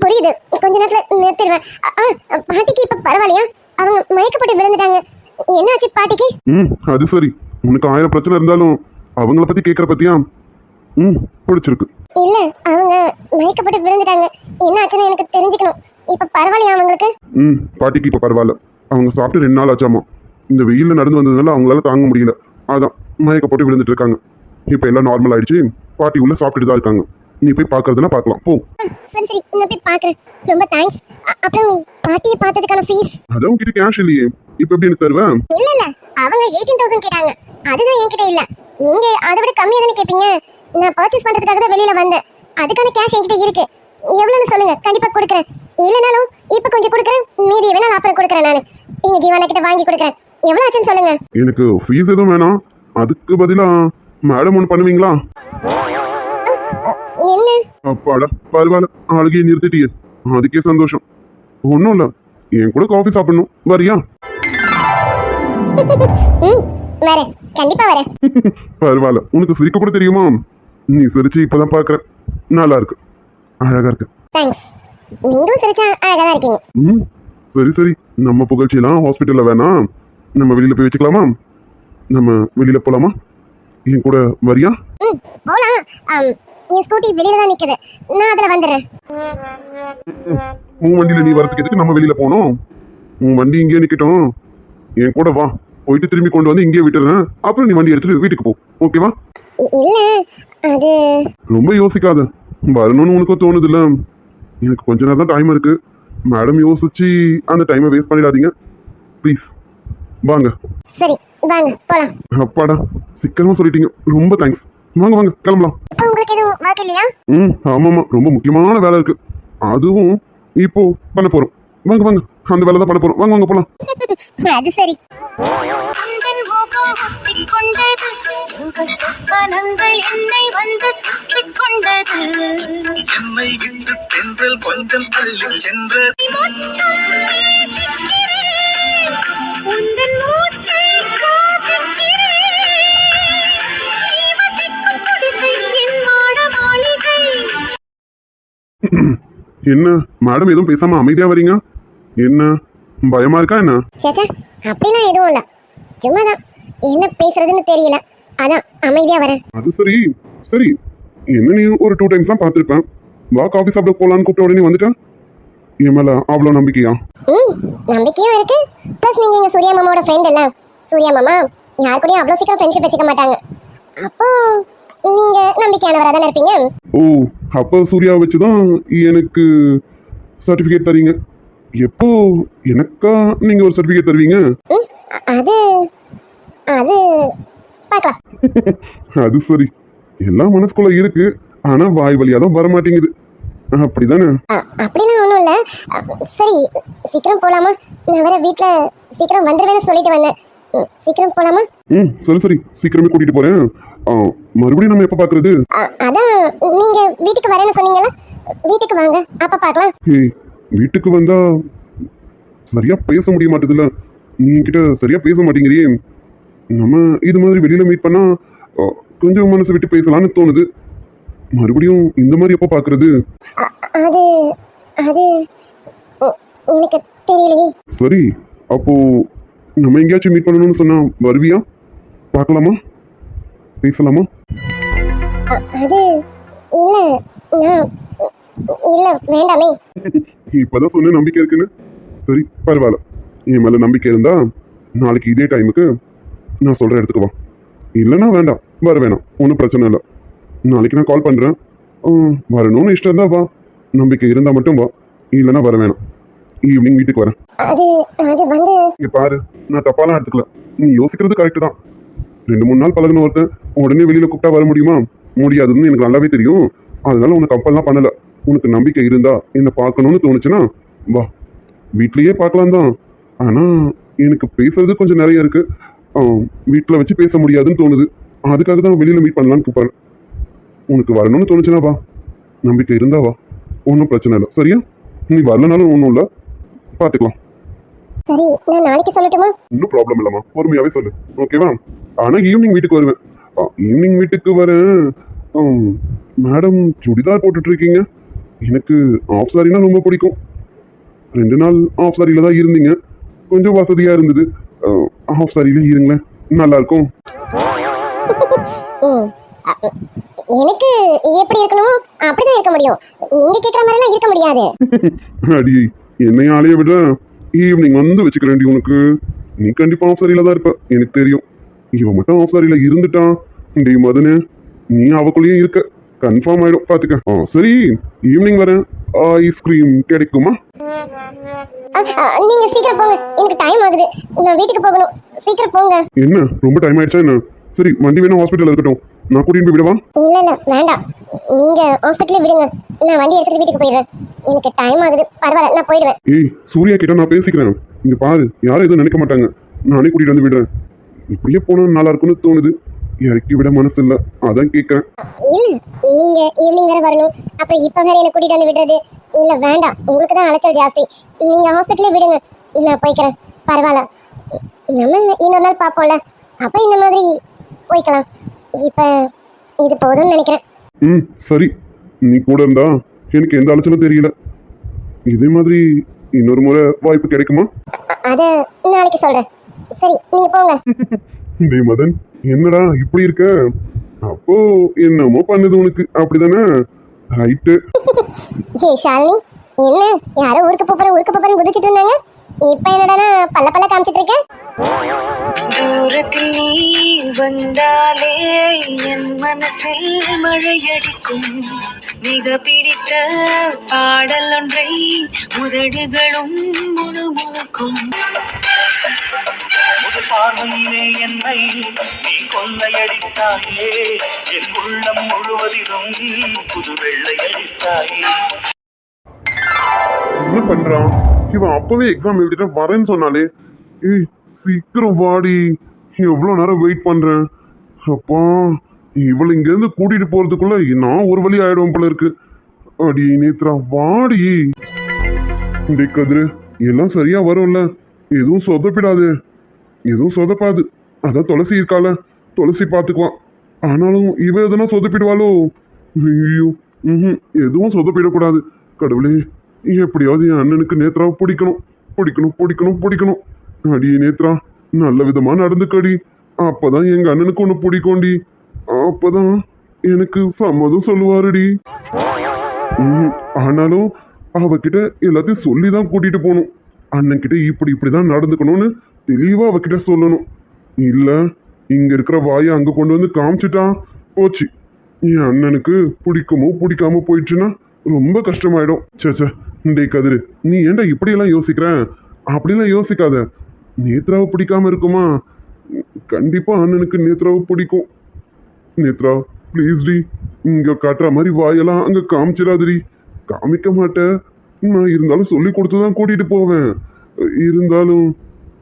புரியுது, கொஞ்ச நேரத்துல நிறுத்திடுவேன். பாட்டிக்கு இப்ப பரவாயில்லையா? அவங்க மயக்கப்பட்டு விழுந்துட்டாங்க. என்னாச்சு பாட்டிக்கு? அது சரி, உனக்கு 1000 பிரச்சனை இருந்தாலும் அவங்கள பத்தி கேட்கற பத்தியா பிடிச்சிருக்கு. இல்ல, அவங்க மயக்கப்பட்டு விழுந்துட்டாங்க. என்னாச்சுன்னு எனக்கு தெரிஞ்சுக்கணும். இப்ப பரவாயில்லையா அவங்களுக்கு? பாட்டிக்கு இப்ப பரவாயில்ல. அவங்க சாப்பிட்டு 2 நாள் ஆச்சாமா. இந்த வெயில்ல நடந்து வந்ததுனால அவங்களால தாங்க முடியல, அதான் மயக்கப்பட்டு விழுந்துட்டு இருக்காங்க. இப்ப எல்லாம் நார்மல் ஆயிடுச்சு. பாட்டி உள்ள சாப்பிட்டுட்டு தான் இருக்காங்க. நீ போய் பாக்குறதுனா பார்க்கலாம், போ. சரி, நான் போய் பாக்குறேன். ரொம்ப தேங்க்ஸ். அப்புறம் பாட்டியை பார்த்ததுக்கான ஃபீஸ்? அதான் உங்ககிட்ட கேஷ் இல்லையே, இப்ப எப்படி எனக்கு தருவேன்? இல்ல, அவங்க 18,000 கேட்டாங்க. அதுதான் என்கிட்ட இல்ல. நீங்க அதை விட கம்மியா தானே கேப்பீங்க. நான் பர்ச்சேஸ் பண்றதுக்காக தான் வெளியில வந்தேன். அதுக்கான கேஷ் என்கிட்ட இருக்கு. எவ்வளவுன்னு சொல்லுங்க, கண்டிப்பா கொடுக்குறேன். இல்லனாலும் இப்ப கொஞ்சம் கொடுக்குறேன், மீதி வேணாலும் அப்புறம் கொடுக்குறேன். நான் எங்க ஜீவானா கிட்ட வாங்கி கொடுக்குறேன். எவ்வளவு ஆச்சுன்னு சொல்லுங்க. எனக்கு ஃபீஸ் எதுவும் வேணாம், அதுக்கு பதிலா மேடம் ஒன்று பண்ணுவீங்களா? என்ன? அப்பாடா, பரவாயில்ல, அழுகையை நிறுத்திட்டியே, அதுக்கே சந்தோஷம். ஒன்றும் இல்லை, என் கூட காஃபி சாப்பிடணும், வரியா? வரேன், கண்டிப்பா வரேன். பரவாயில்ல, உனக்கு சிரிக்க கூட தெரியுமா? நீ சிரிச்சு இப்பதான் பாக்குற, நல்லா இருக்கு. அழகா இருக்கு. தேங்க்ஸ். நீங்களும் சிரிச்சா அழகா தான் இருக்கீங்க. ம் சரி சரி, நம்ம புகழ்ச்சியெல்லாம் ஹாஸ்பிட்டலில் வேணாம், நம்ம வெளியில் போய் வச்சுக்கலாமா? நம்ம வெளியில் போகலாமா? என் கூட வரியா? ம் போலாம். என் ஸ்கூட்டி வெளியில தான் நிக்குது, நான் அதுல வந்துடுறேன். உன் வண்டியில் நீ வரதுக்கு எதுக்கு நம்ம வெளியில் போகணும்? உன் வண்டி இங்கேயே நிற்கட்டும், என் கூட வா, போயிட்டு திரும்பி கொண்டு வந்து இங்கேயே விட்டுறேன். அப்புறம் நீ வண்டி எடுத்துட்டு வீட்டுக்கு போ, ஓகேவா? இல்ல அது ரொம்ப யோசிக்காத, வரணும்னு உனக்கும் தோணுதுல்ல. எனக்கு கொஞ்ச நேரம் தான் டைம் இருக்கு. மேடம் யோசிச்சு அந்த டைமை வேஸ்ட் பண்ணிடாதீங்க ப்ளீஸ். வாங்க. சரி வாங்க போலாம். அப்பாடா, சீக்கிரமா சொல்லிட்டீங்க, ரொம்ப தேங்க்ஸ். வாங்க வாங்க கிளம்பலாம். உங்களுக்கு எதுவும் ஒர்க் இல்லையா? ஆமாம்மா, ரொம்ப முக்கியமான வேலை இருக்கு, அதுவும் இப்போ பண்ண போறோம். வாங்க வாங்க, அந்த வேலை தான் பண்ண போறோம். வாங்க வாங்க போலாம். அது சரி. என்னை வந்து சுற்றிக் கொண்டது, என்னை விட்டு தென்றல் கொஞ்சம் தள்ளி சென்றது. உந்தன் மூச்சை சுவாசிக்கிறேன், வசிக்கும் குடிசை என் மாட மாளிகை. என்ன மேடம் எதுவும் பேசாம அமைதியா வரீங்க? என்ன பயமா இருக்கா என்ன? சேச்சா அப்படிலாம் எதுவும் இல்ல, சும்மாதான் என்ன பேசுறதுன்னு தெரியல, அதான் அமைதியா வரேன். அது சரி சரி, என்ன நீ ஒரு 2 டைம்ஸ் தான் பார்த்துருப்பேன். வா காஃபி சாப்பிட போலான்னு கூப்பிட்ட உடனே வந்துட்டேன். என் மேல அவ்வளோ நம்பிக்கையா? நம்பிக்கையும் இருக்கு, ப்ளஸ் நீங்க எங்க சூர்யா மாமாவோட ஃப்ரெண்ட் இல்ல. சூர்யா மாமா யார் கூடயும் அவ்வளோ சீக்கிரம் ஃப்ரெண்ட்ஷிப் வச்சுக்க மாட்டாங்க, அப்போ நீங்க நம்பிக்கையானவராக தானே இருப்பீங்க. ஓ, அப்போ சூர்யா வச்சுதான் எனக்கு சர்டிஃபிகேட் தரீங்க. எப்போ எனக்கா நீங்க ஒரு சர்டிஃபிகேட் தருவீங்க? அது அது பார்க்கலாம். அது சரி, எல்லாம் மனசுக்குள்ள இருக்கு, ஆனா வாய் வழியா தான் வர மாட்டேங்குது, அப்படிதானே? அப்படிலாம் ஒன்றும் இல்லை. சரி சீக்கிரம் போகலாமா? நான் வேற வீட்டில் சீக்கிரம் வந்துடுவேன்னு சொல்லிட்டு வந்தேன். சீக்கிரம் போகலாமா? சரி சரி, சீக்கிரமே கூட்டிட்டு போறேன். மறுபடியும் நம்ம எப்போ பார்க்கறது? அதான் நீங்க வீட்டுக்கு வரேன்னு சொன்னீங்கல்ல, வீட்டுக்கு வாங்க அப்ப பார்க்கலாம். வீட்டுக்கு வந்தா சரியா பேச முடிய மாட்டேதுல்ல, நீ என்கிட்ட சரியா பேச மாட்டேங்கிறியே. நம்ம இது மாதிரி வெளியில மீட் பண்ணா கொஞ்சம் மனசு விட்டு பேசலாம்னு தோணுது. மறுபடியும் இந்த மாதிரி எப்போ பார்க்கறது? அது அது எனக்கு தெரியலையே. சரி, அப்போ நம்ம எங்கேயாச்சும் மீட் பண்ணணும்னு சொன்னா வருவியா? பார்க்கலாமா, பேசலாமா? அது இல்ல, நான் இல்ல வேண்டாமே. இப்பதான் சொன்ன நம்பிக்கை இருக்குன்னு. சரி பரவாயில்ல, என் மேல நம்பிக்கை இருந்தா நாளைக்கு இதே டைமுக்கு நான் சொல்ற இடத்துக்கு வா. இல்லைன்னா வேண்டாம், வர வேணாம், ஒன்றும் பிரச்சனை இல்லை. நாளைக்கு நான் கால் பண்றேன். வரணும்னு இஷ்டம் இருந்தா வா, நம்பிக்கை இருந்தா மட்டும் வா, இல்லைன்னா வர வேணாம். ஈவினிங் வீட்டுக்கு வரேன். அது அது வந்து பாரு, நான் தப்பாலாம் எடுத்துக்கல, நீ யோசிக்கிறது கரெக்ட் தான். 2-3 நாள் பழகின ஒருத்தன் உடனே வெளியில கூப்பிட்டா வர முடியுமா? முடியாதுன்னு எனக்கு நல்லாவே தெரியும். அதனால உனக்கு கம்பல்லாம் பண்ணல. உனக்கு நம்பிக்கை இருந்தா என்ன பார்க்கணும்னு தோணுச்சுன்னா வா, வீட்லயே பார்க்கலாம் தான். ஆனா எனக்கு பேசுறது கொஞ்சம் நிறைய இருக்கு, வீட்டில் வச்சு பேச முடியாதுன்னு தோணுது. அதுக்காக தான் வெளியில மீட் பண்ணலான்னு கூப்பிடுறேன். உனக்கு வரணும்னு தோணுச்சுன்னா வா, நம்பிக்கை இருந்தா வா, ஒன்றும் பிரச்சனை இல்லை. சரியா? நீ வரலனாலும் ஒன்றும் இல்லை, பார்த்துக்கலாம். சரி, நான் நாளைக்கு சொல்லட்டுமா? இன்னும் ப்ராப்ளம் இல்லைம்மா, பொறுமையாவே சொல்லு, ஓகேவா? ஆனா ஈவினிங் வீட்டுக்கு வருவேன். ஈவினிங் வீட்டுக்கு வரேன். மேடம் சுடிதார் போட்டுட்டு இருக்கீங்க, எனக்கு ஆஃப் சாரினா ரொம்ப பிடிக்கும். 2 நாள் ஆஃப் சாரியில தான் இருந்தீங்க, கொஞ்சம் வசதியா இருந்தது. ஆஃப் சாரியில இருங்களேன், நல்லா இருக்கும். எனக்கு எப்படி இருக்கணுமோ அப்படிதான் இருக்க முடியும், நீங்க கேட்குற மாதிரிலாம் இருக்க முடியாது. அடி, என்னையும் ஆளைய விட ஈவினிங் வந்து வச்சுக்கிறேன்டி உனக்கு. நீ கண்டிப்பா ஆஃப் சாரியில தான் இருப்ப, எனக்கு தெரியும். இவன் மட்டும் ஆஃப் சாரியில இருந்துட்டான் டி மதனு, நீ அவக்குள்ளேயும் இருக்க, கன்ஃபார்ம் ஆயிடும், பாத்துக்க. சரி, ஈவினிங் வரேன். ஐஸ்கிரீம் கிடைக்குமா? நீங்க சீக்கிரம் போங்க, எனக்கு டைம் ஆகுது, நான் வீட்டுக்கு போகணும். சீக்கிரம் போங்க. என்ன ரொம்ப டைம் ஆயிடுச்சா என்ன? சரி, வண்டி வேணும் ஹாஸ்பிட்டல் இருக்கட்டும், நான் கூட்டிட்டு போய் விடவா? இல்ல இல்ல வேண்டாம், நீங்க ஹாஸ்பிட்டல்ல விடுங்க, நான் வண்டி எடுத்துட்டு வீட்டுக்கு போயிடுறேன். எனக்கு டைம் ஆகுது, பரவாயில்ல நான் போயிடுவேன். ஏய் சூர்யா கிட்ட நான் பேசிக்கிறேன், இங்க பாரு, யாரும் எதுவும் நினைக்க மாட்டாங்க, நானே கூட்டிட்டு வந்து விடுறேன். இப்படியே போனா நல்லா இருக்கும்னு தோணுது, இறக்கி விட மனசு இல்ல, அதான் கேட்கறேன். இல்ல நீங்க ஈவினிங் வேற வரணும், அப்புறம் இப்ப வேற என்ன கூட்டிட்டு வந்து விடுறது? இல்ல வேண்டாம், உங்களுக்கு தான் அலைச்சல் ஜாஸ்தி, நீங்க ஹாஸ்பிட்டல்ல விடுங்க, நான் போய்க்கிறேன். பரவாயில்ல, நம்ம இன்னொரு நாள் பார்ப்போம்ல, அப்ப இந்த மாதிரி போய்க்கலாம். இப்ப இது போதும்னு நினைக்கிறேன். சரி, நீ கூட இருந்தா எனக்கு எந்த அலைச்சலும் தெரியல. இதே மாதிரி இன்னொரு முறை வாய்ப்பு கிடைக்குமா? அத நாளைக்கு சொல்றேன். சரி நீங்க போங்க. டேய் மதன், என்னடா இப்படி இருக்க? அப்போ என்னமோ பண்ணுது உனக்கு, அப்படிதானே? ரைட்டு. ஹே ஷாலினி, என்ன யாரோ ஊருக்கு போறேன்னு குதிச்சிட்டு இருந்தாங்க, இப்ப என்னடா பல்ல பல்ல காமிச்சிட்டு இருக்க? தூரத்தில் நீ வந்தாலே என் மனசில் மழையடிக்கும். மிக பிடித்த பாடல் ஒன்றை உதடுகளும் முணுமுணுக்கும். முதல் பார்வையிலே என்னை நீ கொள்ளையடித்தாயே, என் உள்ளம் முழுவதிலும் புது வெள்ளையடித்தாயே. என்ன பண்றான் இவன்? அப்பவே எக்ஸாம் எழுதிட்டு வரேன்னு சொன்னாலே. ஏய் சீக்கிரம் வாடி, எவ்வளோ நேரம் வெயிட் பண்றேன். அப்பா, இவளை இங்க இருந்து கூட்டிட்டு போறதுக்குள்ள நான் ஒரு வழி ஆயிடுவோம் போல இருக்கு. அடி நேத்ரா வாடி. டேய் கதிரு, எல்லாம் சரியா வரும்ல? எதுவும் சொதப்பிடாது, எதுவும் சொதப்பாது. அதான் துளசி இருக்கால, துளசி பாத்துக்குவான். ஆனாலும் இவ எதனா சொதப்பிடுவாளோ? ஐயோ, எதுவும் சொதப்பிடக்கூடாது. கடவுளே, எப்படியாவது என் அண்ணனுக்கு நேத்ராவை பிடிக்கணும் பிடிக்கணும் பிடிக்கணும் பிடிக்கணும். அடி நேத்ரா, நல்ல விதமா நடந்துக்கடி. அப்பதான் எங்க அண்ணனுக்கு ஒண்ணு பிடிக்கும்டி. அப்பதான் எனக்கு சம்மதம் சொல்லுவாருடி. ஆனாலும் அவகிட்ட எல்லாத்தையும் சொல்லிதான் கூட்டிட்டு போகணும். அண்ணன் கிட்ட இப்படிதான் நடந்துக்கணும்னு தெளிவா அவகிட்ட சொல்லணும். இல்ல இங்க இருக்கிற வாயை அங்க கொண்டு வந்து காமிச்சிட்டா போச்சு. என் அண்ணனுக்கு பிடிக்குமோ பிடிக்காம போயிடுச்சுன்னா ரொம்ப கஷ்டமாயிடும். சேச்சே, டேய் கதிரு, நீ ஏன்டா இப்படியெல்லாம் யோசிக்கிற? அப்படிலாம் யோசிக்காத. நேத்ராவை பிடிக்காம இருக்குமா? கண்டிப்பா அண்ணனுக்கு நேத்ராவை பிடிக்கும். நேத்ரா ப்ளீஸ் டி, இங்க காட்டுற மாதிரி வாயெல்லாம் அங்க காமிச்சிடாதடி. காமிக்க மாட்டேன் நான், இருந்தாலும் சொல்லி கொடுத்துதான் கூட்டிட்டு போவேன். இருந்தாலும்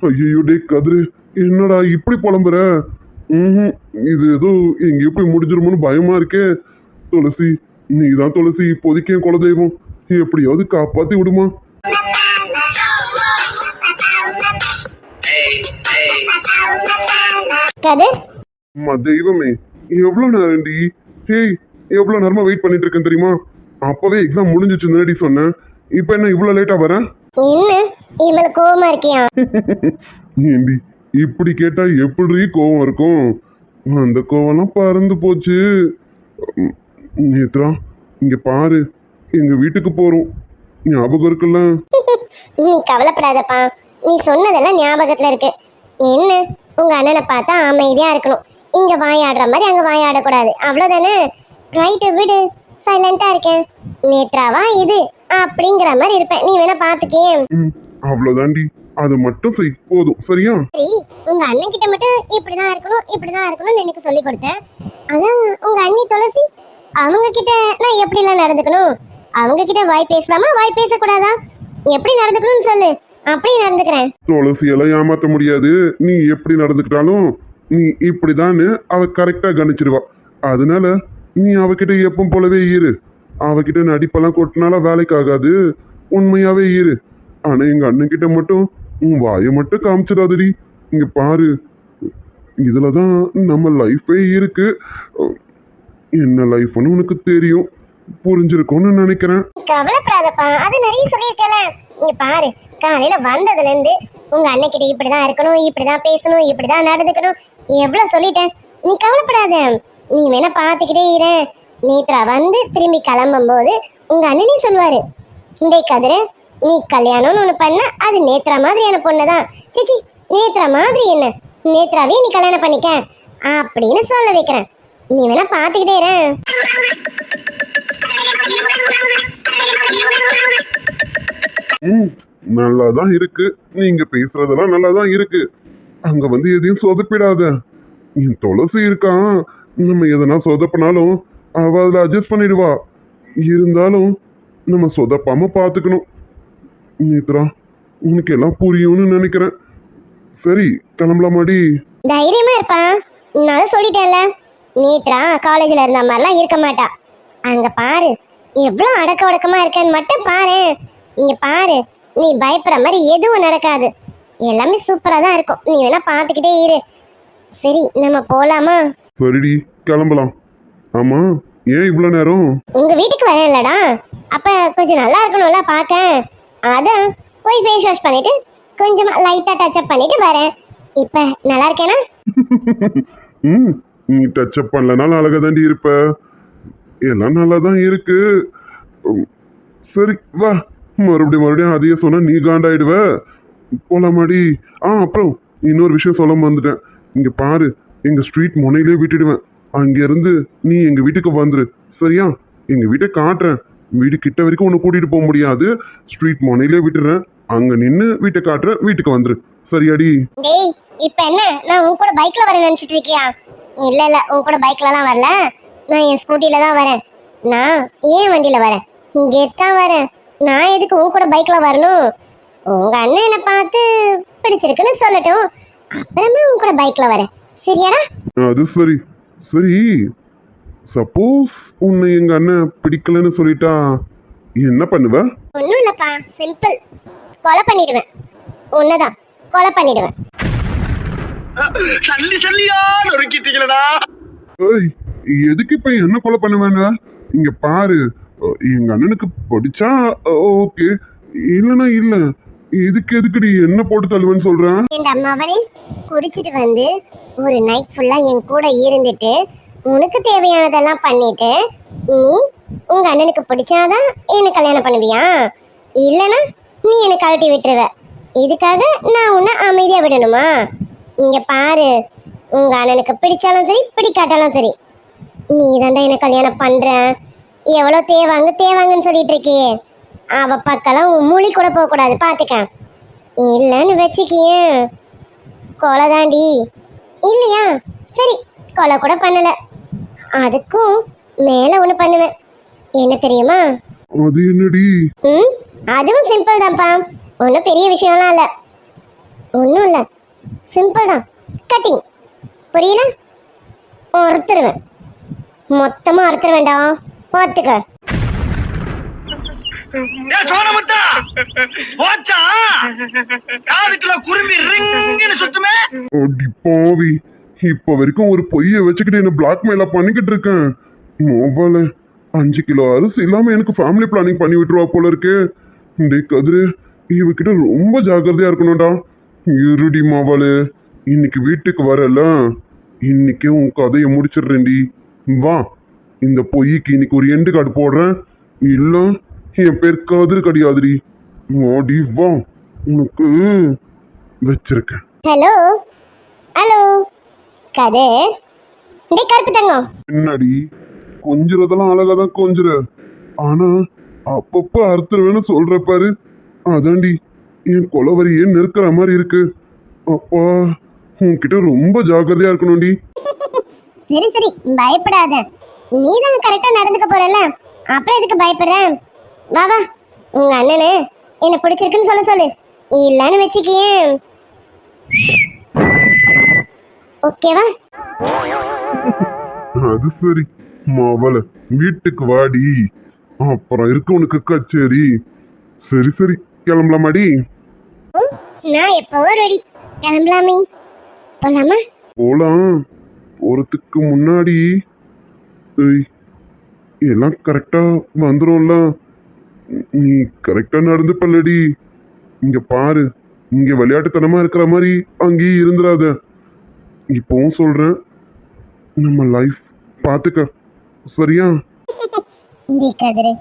ஐயோ டே கதிரு, என்னடா இப்படி புலம்புற? இது ஏதோ எங்கேயோ போய் முடிஞ்சிருமோன்னு பயமா இருக்கே. துளசி, நீதான் துளசி இப்போதைக்கு என் குலதெய்வம், எப்படியாவது காப்பாத்தி விடுமா? கதிர், அம்மா தெய்வமே, எவ்வளவு நேரம்டி? ஹேய், எவ்வளவு நேரமா வெயிட் பண்ணிட்டு இருக்கேன் தெரியுமா? அப்பவே எக்ஸாம் முடிஞ்சிச்சுன்னு சொன்னேன். இப்ப என்ன இவ்வளவு லேட்டா வரேன்? என்ன இவள கோவமா இருக்கியா? ஏண்டி இப்படி கேட்டா எப்படி கோவம் இருக்கும்? அந்த கோவம்லாம் பறந்து போச்சு. நேத்ரா, இங்க பாரு, எங்க வீட்டுக்கு போறோம், ஞாபகம் இருக்குல்ல? நீ கவலைப்படாதப்பா, நீ சொன்னதெல்லாம் ஞாபகத்துல இருக்கு. என்ன, உங்க அண்ணனை பார்த்தா அமைதியா இருக்கணும், இங்க வாயாடுற மாதிரி அங்க வாயாடக்கூடாது, அவ்வளவுதானே? ரைட்டு, விடு, சைலண்டா இருக்கேன். நேத்ராவா இது அப்படிங்கிற மாதிரி இருப்பேன். நீ வேணா பாத்துக்கே. அவ்வளவுதாண்டி, அது மட்டும் செய் போதும், சரியா? சரி, உங்க அண்ணன் கிட்ட மட்டும் இப்படிதான் இருக்கணும்னு எனக்கு சொல்லி கொடுத்தேன். அதான் உங்க அண்ணி துளசி, அவங்க கிட்ட நான் எப்படி எல்லாம் நடந்துக்கணும்? அவங்க கிட்ட வாய் பேசலாமா, வாய் பேசக்கூடாதா? எப்படி நடந்துக்கணும்னு சொல்லு, அப்படி நடந்துக்கிறேன். துளசியெல்லாம் ஏமாத்த முடியாது. நீ எப்படி நடந்துக்கிட்டாலும் நீ இப்படிதான்னு அவ கரெக்டா கணிச்சிருவா. அதனால நீ அவகிட்ட எப்பவும் போலவே இரு. அவகிட்ட நடிப்பெல்லாம் கொட்டினால வேலைக்கு ஆகாது, உண்மையாவே இரு. ஆனா எங்க அண்ணன் கிட்ட மட்டும் உன் வாயை மட்டும் காமிச்சிடாதடி. இங்க பாரு, இதுலதான் நம்ம லைஃபே இருக்கு. என்ன லைஃப்னு உனக்கு தெரியும், புரிஞ்சிருக்கும்னு நினைக்கிறேன். கவலைப்படாதப்பா, அது நிறைய சொல்லியிருக்கல. இங்க பாரு, காலையில வந்ததுல இருந்து உங்க அண்ணன் கிட்ட இப்படிதான் இருக்கணும், இப்படிதான் பேசணும், இப்படிதான் நடந்துக்கணும், எவ்வளவு சொல்லிட்டேன். நீ கவலைப்படாத, நீ வேணா பாத்துக்கிட்டே இரு. நேத்ரா வந்து திரும்பி கிளம்பும் போது உங்க அண்ணனே சொல்லுவாரு, டேய் கதிர, நீ கல்யாணம்னு ஒண்ணு பண்ண அது நேத்ரா மாதிரியான பொண்ணுதான். சிச்சி, நேத்ரா மாதிரி என்ன, நேத்ராவே நீ கல்யாணம் பண்ணிக்க அப்படின்னு சொல்ல வைக்கிறேன். நீ வேணா பாத்துக்கிட்டே இரு. நல்லாதான் இருக்கு, நீங்க பேசுறதெல்லாம் நல்லாதான் இருக்கு. அங்க வந்து எதையும் சொதப்பிடாத. என் துளசி இருக்கான், நம்ம எதனா சொதப்பினாலும் அவ அதில் அட்ஜஸ்ட் பண்ணிடுவா. இருந்தாலும் நம்ம சொதப்பாம பார்த்துக்கணும். நேத்ரா, உனக்கு எல்லாம் புரியும்னு நினைக்கிறேன். சரி, கிளம்பலாமாடி? தைரியமா இருப்பா, நான் சொல்லிட்டேன்ல. நேத்ரா காலேஜ்ல இருந்த மாதிரிலாம் இருக்க மாட்டா. அங்க பாரு, எவ்வளவு அடக்க ஒடக்கமா இருக்கன்னு மட்டும் பாரு. இங்க பாரு, நீ பயப்படுற மாதிரி எதுவும் நடக்காது, எல்லாமே சூப்பரா தான் இருக்கும். நீ வேணா பாத்துக்கிட்டே இரு. சரி, நம்ம போலாமா? சரிடி, கிளம்பலாம். ஆமா, ஏன் இவ்வளவு நேரம்? உங்க வீட்டுக்கு வரேன்லடா, அப்ப கொஞ்சம் நல்லா இருக்கணும்ல பார்க்க. அதான் போய் ஃபேஸ் வாஷ் பண்ணிட்டு கொஞ்சமா லைட்டா டச் அப் பண்ணிட்டு வரேன். இப்ப நல்லா இருக்கேனா? ம் நீ டச் அப் பண்ணலனாலும் அழகா தாண்டி இருப்ப. எல்லாம் நல்லா தான் இருக்கு. உம், சரி வா, மறுபடியும் அதையே சொன்னா நீ காண்டாயிடுவ. போலாமாடி? அப்புறம் இன்னொரு விஷயம் சொல்ல வந்துட்டேன். இங்க பாரு, எங்க ஸ்ட்ரீட் முனையிலே விட்டுடுவேன். அங்க இருந்து நீ எங்க வீட்டுக்கு வந்துரு, சரியா? எங்க வீட்டை காட்டுறேன். வீடு கிட்ட வரைக்கும் உன்னை கூட்டிட்டு போக முடியாது. ஸ்ட்ரீட் முனையிலே விட்டுறேன். அங்க நின்னு வீட்டை காட்டுறேன். வீட்டுக்கு வந்துரு, சரியாடி? டேய், இப்ப என்ன நான் உன் கூட பைக்ல வரேன் நினைச்சிட்டு இருக்கியா? இல்ல இல்ல, உன் கூட பைக்லலாம் வரல. நான் என் ஸ்கூட்டில தான் வரேன். நான் ஏன் வண்டியில வரேன், இங்கேத்தான் வரேன். நான் எதுக்கு உன் கூட பைக்ல வரணும்? உங்க அண்ணன் என்னை பார்த்து பிடிச்சிருக்குன்னு சொல்லட்டும், அப்புறமா உன் கூட பைக்ல வரேன், சரியாடா? அது சரி. சரி, சப்போஸ் உன்னை எங்க அண்ணன் பிடிக்கலன்னு சொல்லிட்டா என்ன பண்ணுவ? ஒன்றும் இல்லப்பா, சிம்பிள். கொலை பண்ணிடுவேன். உன்னதான் கொலை பண்ணிடுவேன். சல்லி சல்லியா நொறுக்கிட்டீங்களடா. ஏய், எதுக்கு இப்ப என்ன கொலை பண்ணுவேங்க? இங்க பாரு, எங்க அண்ணனுக்கு பிடிச்சா ஓகே, இல்லனா இல்ல. எதுக்குடி என்ன போட்டு தள்ளுவேன்னு சொல்றேன்? என் அம்மாவனே, குடிச்சிட்டு வந்து ஒரு நைட் ஃபுல்லா என் கூட இருந்துட்டு உனக்கு தேவையானதெல்லாம் பண்ணிட்டு நீ உங்க அண்ணனுக்கு பிடிச்சாதான் என்ன கல்யாணம் பண்ணுவியா? இல்லனா நீ என்ன கழட்டி விட்டுருவ. இதுக்காக நான் உன்னை அமைதியா விடணுமா? இங்க பாரு, உங்க அண்ணனுக்கு பிடிச்சாலும் சரி பிடிக்காட்டாலும் சரி, நீ தாண்டா என்ன கல்யாணம் பண்ற. எவ்வளோ தேவாங்கன்னு சொல்லிட்டு இருக்கியே, அவ பக்கெல்லாம் உன் மொழி கூட போக கூடாது, பாத்துக்க. இல்லன்னு வச்சுக்கிய கொலை தாண்டி. இல்லையா? சரி, கொலை கூட பண்ணல, அதுக்கும் மேல ஒண்ணு பண்ணுவேன். என்ன தெரியுமா? அது என்னடி? அதுவும் சிம்பிள் தான்ப்பா, ஒன்றும் பெரிய விஷயம்லாம் இல்லை. ஒன்றும் இல்லை, சிம்பிள் தான். கட்டிங், புரியல? அறுத்துருவேன், மொத்தமா அறுத்துருவேண்டா, பார்த்துக்க. அடி பாவி, இப்ப வரைக்கும் ஒரு பொய்ய வச்சுக்கிட்டு என்ன பிளாக்மெயிலா பண்ணிக்கிட்டு இருக்கேன். மொபைல 5 கிலோ அரிசி இல்லாம எனக்கு ஃபேமிலி பிளானிங் பண்ணி விட்டுருவா போல இருக்கு. டேய் கதிரு, இவகிட்ட ரொம்ப ஜாக்கிரதையா இருக்கணும்டா. இருடி மொபைலு, இன்னைக்கு வீட்டுக்கு வரல, இன்னைக்கு உன் கதையை முடிச்சிடுறேன்டி. வா, இந்த பொய்க்கு இன்னைக்கு ஒரு எண்டு கார்டு போடுறேன். இல்ல என் பேர் கதிரு கிடையாதுடி. ஓடி வா, உனக்கு வச்சிருக்கேன். ஹலோ ஹலோ கதிர், டே கருப்பு தங்கம். என்னடி கொஞ்சிறதெல்லாம் அழகாதான் கொஞ்சிற, ஆனா அப்பப்ப அறுத்துருவேன்னு சொல்ற பாரு, அதாண்டி என் கொலவரியே நெருக்கிற மாதிரி இருக்கு. அப்பா, உன்கிட்ட ரொம்ப ஜாக்கிரதையா இருக்கணும்டி. சரி சரி, பயப்படாத. நீ தான் கரெக்டா நடந்துக்க போறல, அப்புறம் எதுக்கு பயப்படுற? வா வா, உங்க அண்ணனு என்ன பிடிச்சிருக்குன்னு சொல்லு. இல்லன்னு வச்சுக்கியே, ஓகேவா? அது சரி, மாவள வீட்டுக்கு வாடி, அப்புறம் இருக்கு உனக்கு கச்சேரி. சரி சரி, கிளம்பலாமாடி? நான் எப்பவோ ரெடி, கிளம்பலாமே. போலாமா? போலாம். போறதுக்கு முன்னாடி ஏய், எல்லாம் கரெக்டா வந்துரும்ல? நீ கரெக்டா நடந்து பல்லடி. இங்க பாரு, இங்க விளையாட்டுத்தனமா இருக்கிற மாதிரி அங்கேயே இருந்துடாத. இப்பவும் சொல்றேன், நம்ம லைஃப் பாத்துக்க, சரியா? கதிரு,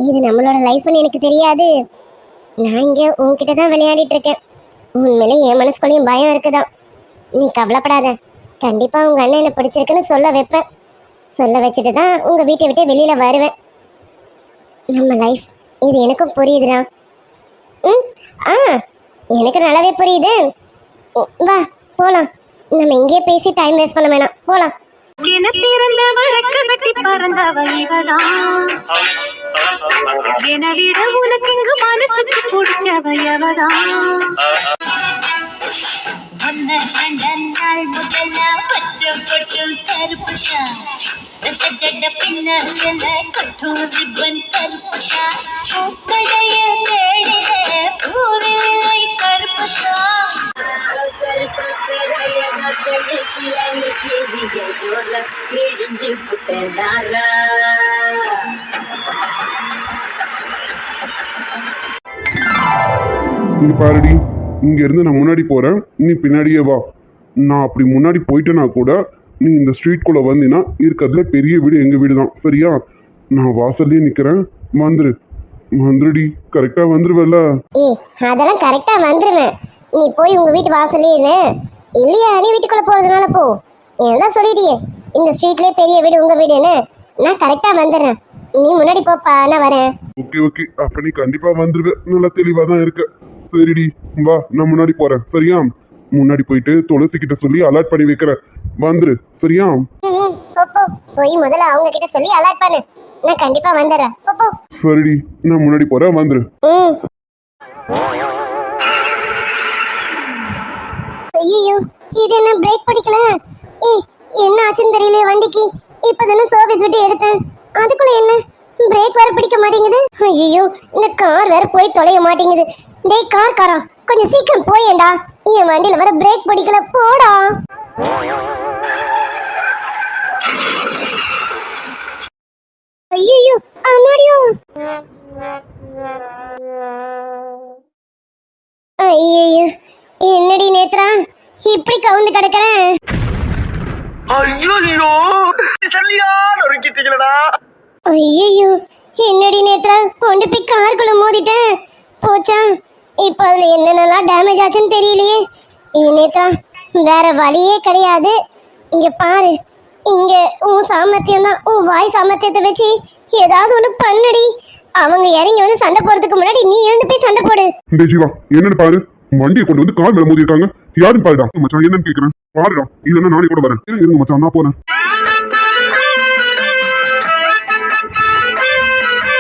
இது நம்மளோட லைஃப்னு எனக்கு தெரியாது. நான் இங்க உன்கிட்ட தான் விளையாடிட்டு இருக்கேன். உண்மையிலே என் மனசுக்குள்ளேயும் பயம் இருக்குதான். நீ கவலைப்படாத, கண்டிப்பா உங்க அண்ணன் என்ன பிடிச்சிருக்குன்னு சொல்ல வைப்பேன். சொல்ல வச்சுட்டு தான் உங்க வீட்டை விட்டு வெளியில வருவேன். நம்ம லைஃப் இது எனக்கும் புரியுதுடா. எனக்கு நல்லாவே புரியுது. வா போலாம், நம்ம இங்கேயே பேசி டைம் வேஸ்ட் பண்ண வேணாம், போலாம். என பிறந்தவளுக்கு வெட்டி பறந்தவ இவதான், என விட உனக்கு இங்கு மனசுக்கு பிடிச்சவ எவதான். நாள் முதல்ல பச்சை கொட்டும் கருப்புஷா, ஜட பின்ன கொட்டும் ரிப்பன் கருப்புஷா, பூக்கடைய தேடின பூவிலை கருப்புஷா. கிழிஞ்சு புட்டதாரா இங்க பாருடி, இங்க இருந்து நான் முன்னாடி போறேன், நீ பின்னாடியே வா. நான் அப்படி முன்னாடி போயிட்டேன்னா கூட நீ இந்த ஸ்ட்ரீட்குள்ள வந்தீங்கன்னா இருக்கிறதுல பெரிய வீடு எங்க வீடு தான், சரியா? நான் வாசல்லே நிக்கிறேன், வந்துருடி. கரெக்டா வந்துருவல்ல? ஏய் அதெல்லாம் கரெக்டா வந்துருவேன். நீ போய் உங்க வீட்டு வாசல்லே இரு. இல்லையா நீ வீட்டுக்குள்ள போறதுனால போ. ஏன் சொல்லிட்டியே இந்த ஸ்ட்ரீட்லயே பெரிய வீடு உங்க வீடுன்னு. நான் கரெக்டா வந்துடுறேன், நீ முன்னாடி போப்பா, நான் வரேன். ஓகே, அப்ப நீ கண்டிப்பா வந்துருவ. நல்லா தெளிவா தான் இருக்க. சரிடி, வா, நான் முன்னாடி போறேன், சரியா? முன்னாடி போயிட்டு துளசி கிட்ட சொல்லி அலர்ட் பண்ணி வைக்கிறேன், வந்துரு, சரியா? போ போய் முதல்ல அவங்க கிட்ட சொல்லி அலர்ட் பண்ணு. நான் கண்டிப்பா வந்துடுறேன். போ சரிடி, நான் முன்னாடி போறேன், வந்துரு. ஐயோ இது என்ன பிரேக் பிடிக்கல? ஏய் என்ன ஆச்சுன்னு தெரியல வண்டிக்கு. இப்பதானே சர்வீஸ் விட்டு எடுத்தேன், அதுக்குள்ள என்ன பிரேக் வேற பிடிக்க மாட்டேங்குது. ஐயோ இந்த கார் வேற போய் தொலைய மாட்டேங்குது. டேய் காரா கொஞ்சம் சீக்கிரம் போயேண்டா, என் வண்டியில வேற பிரேக் பிடிக்கல, போடா. ஐயோ அம்மாடியோ. ஐயோ என்னடி நேத்ரா இப்படி கவுந்து கிடக்குறேன்? ஐயோ சரியா நொறுக்கிட்டீங்களடா. ஐயோ என்னடி நேத்ரா கொண்டு போய் காருக்குள்ள மோதிட்டேன், போச்சா? இப்போ அதுல என்னென்னலாம் டேமேஜ் ஆச்சுன்னு தெரியலையே. நேத்ரா வேற வழியே கிடையாது. இங்க பாரு, இங்க உன் சாமர்த்தியம் தான், உன் வாய் சாமர்த்தியத்தை வச்சு ஏதாவது ஒண்ணு பண்ணுடி. அவங்க இறங்கி வந்து சண்டை போறதுக்கு முன்னாடி நீ எழுந்து போய் சண்டை போடு. டேய் ஜீவா, என்னன்னு பாரு, வண்டியை கொண்டு வந்து கார் மேல மோதி இருக்காங்க. யாருன்னு பாருடா. மச்சான் என்னன்னு கேக்குறேன், பாருடா. இல்லன்னா நானே கூட வரேன். இருங்க மச்சான், நான் போறேன்.